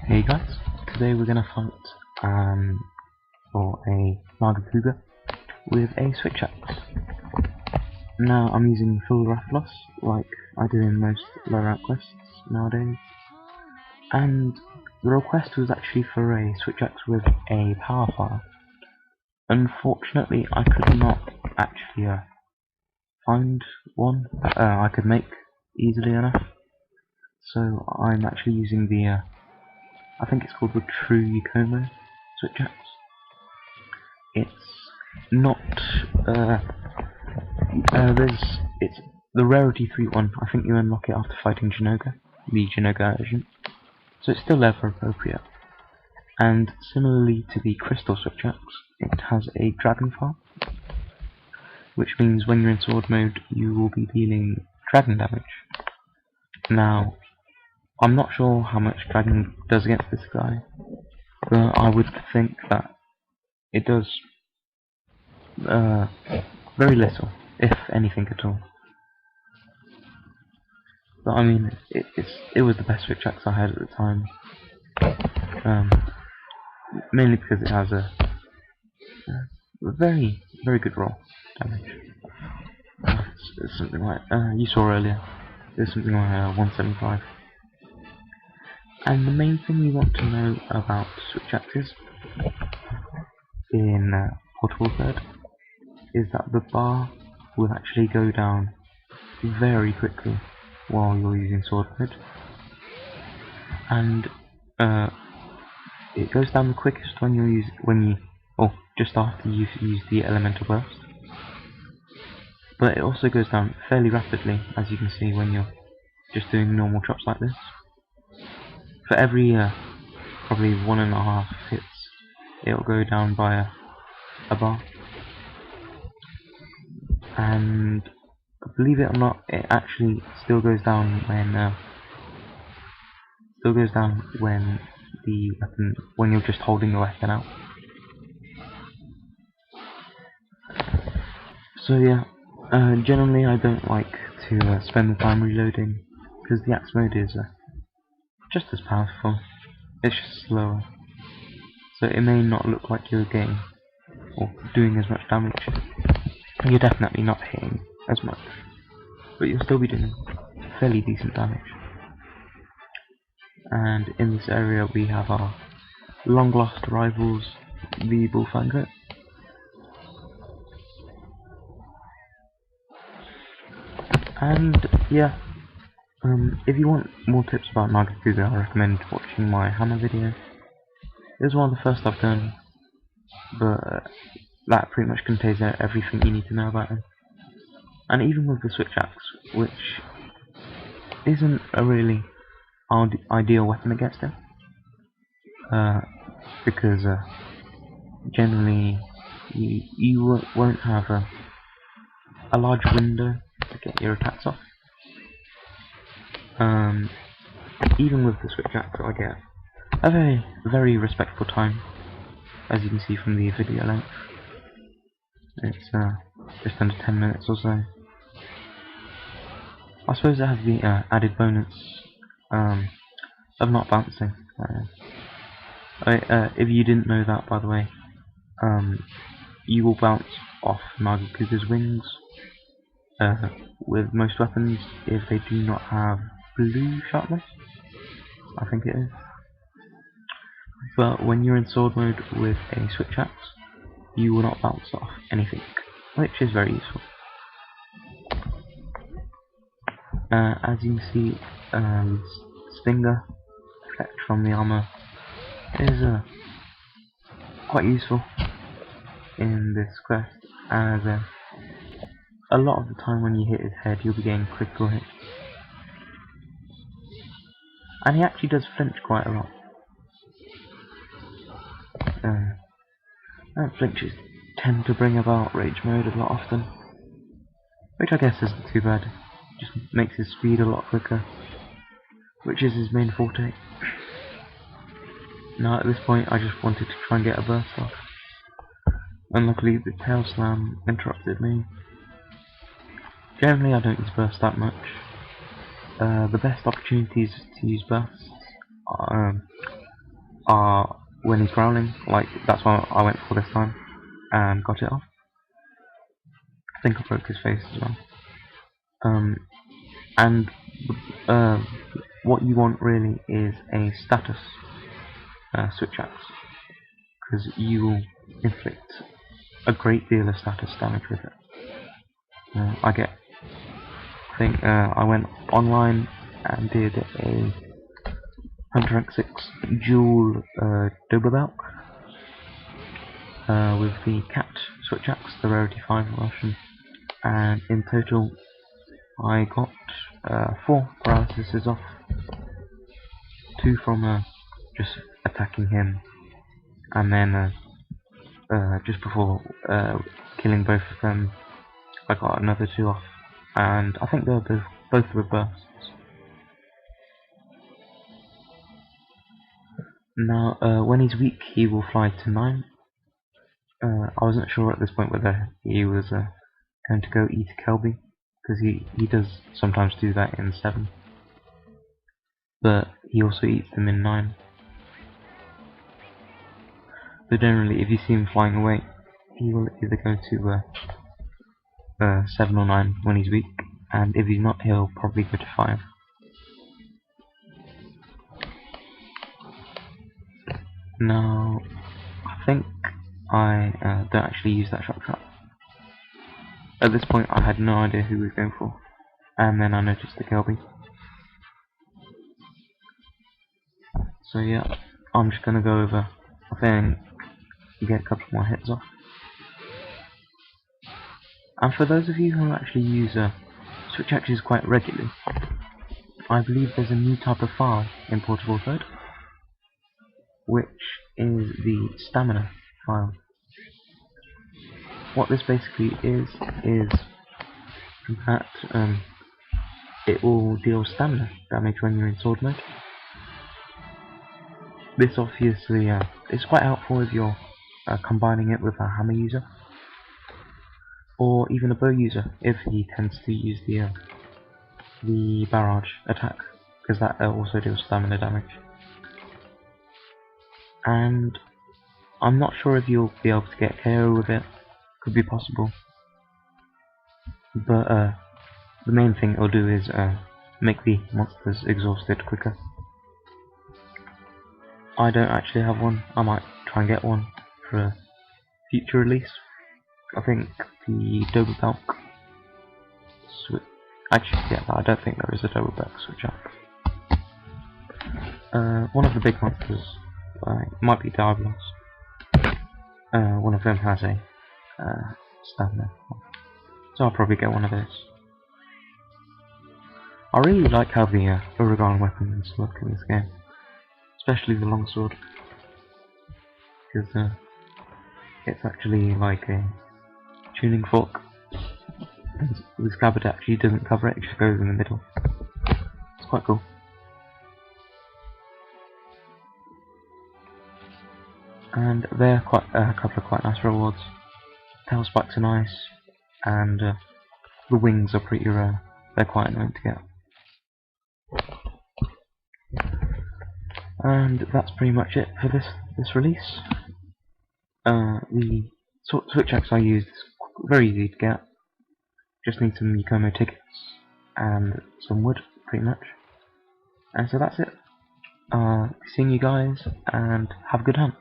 Hey guys, today we're gonna fight for a Nargacuga with a switch axe. Now I'm using full Rathalos like I do in most low rank quests nowadays, and the request was actually for a switch axe with a power file. Unfortunately I could not actually find one I could make easily enough, so I'm actually using the I think it's called the true Yukumo switch axe. It's not it's the rarity 3 one. I think you unlock it after fighting Jinoga, the Jinoga agent. So it's still level appropriate. And similarly to the crystal switch axe, it has a dragon phial, which means when you're in sword mode you will be dealing dragon damage. Now I'm not sure how much dragon does against this guy, but I would think that it does very little, if anything at all. But I mean, it was the best switch axe I had at the time, mainly because it has a very good roll damage. It's something like you saw earlier. It's something like 175. And the main thing you want to know about switch axes in MHP3rd is that the bar will actually go down very quickly while you're using sword mode, and it goes down the quickest when just after you use the elemental burst. But it also goes down fairly rapidly, as you can see when you're just doing normal chops like this. For every probably 1.5 hits, it'll go down by a bar. And believe it or not, it actually still goes down when you're just holding the weapon out. So yeah, generally I don't like to spend the time reloading, because the axe mode is just as powerful. It's just slower, so it may not look like you're getting or doing as much damage. You're definitely not hitting as much, but you'll still be doing fairly decent damage. And in this area we have our long lost rivals, the Bullfango. And yeah, if you want more tips about Nargacuga, I recommend watching my hammer video. It was one of the first I've done, but that pretty much contains everything you need to know about him. And even with the switch axe, which isn't a really ideal weapon against him, because generally you won't have a large window to get your attacks off. Even with the switch axe, I get a very respectful time, as you can see from the video length. It's just under 10 minutes or so. I suppose it has the added bonus of not bouncing. If you didn't know that, by the way, you will bounce off Nargacuga's wings with most weapons if they do not have blue sharpness, I think it is. But when you're in sword mode with a switch axe, you will not bounce off anything, which is very useful. As you can see, Stinger effect from the armor is quite useful in this quest, as a lot of the time when you hit his head you'll be getting critical hits. And he actually does flinch quite a lot. And flinches tend to bring about rage mode a lot often, which I guess isn't too bad. Just makes his speed a lot quicker, which is his main forte. Now at this point I just wanted to try and get a burst off. Unluckily the tail slam interrupted me. Generally I don't use burst that much. The best opportunities to use bursts are when he's growling, like that's what I went for this time, and got it off. I think I broke his face as well. And what you want really is a status switch axe, because you will inflict a great deal of status damage with it. I went online and did a Hunter Rank 6 dual double belt with the cat switch axe, the rarity 5 version, and in total I got 4 paralyses off, 2 from just attacking him, and then just before killing both of them I got another 2 off, and I think they were both were bursts. Now when he's weak he will fly to 9. I wasn't sure at this point whether he was going to go eat Kelby, because he does sometimes do that in 7, but he also eats them in 9. So generally if you see him flying away, he will either go to 7 or 9 when he's weak, and if he's not he'll probably go to 5. Now I think I don't actually use that shock trap. At this point I had no idea who we were going for, and then I noticed the Kelby. So yeah, I'm just gonna go over, I think, get a couple more hits off. And for those of you who actually use switch axes quite regularly, I believe there's a new type of phial in Portable 3rd, which is the stamina phial. What this basically is that it will deal stamina damage when you're in sword mode. This obviously is quite helpful if you're combining it with a hammer user, or even a bow user if he tends to use the barrage attack, because that also deals stamina damage. And I'm not sure if you'll be able to get KO with it, could be possible, but the main thing it'll do is make the monsters exhausted quicker. I don't actually have one, I might try and get one for a future release. I think the double belt switch, actually yeah, I don't think there is a double belt switch up. One of the big monsters, might be Rathalos, one of them has a stamina, so I'll probably get one of those. I really like how the Uragan weapons look in this game, especially the longsword, because it's actually like a tuning fork, and the scabbard actually doesn't cover it, it just goes in the middle. It's quite cool. And they're quite a couple of quite nice rewards. Tail spikes are nice, and the wings are pretty rare. They're quite annoying to get. And that's pretty much it for this release. The switch axe I used is very easy to get. Just need some Yukumo tickets and some wood, pretty much. And so that's it. Seeing you guys, and have a good hunt.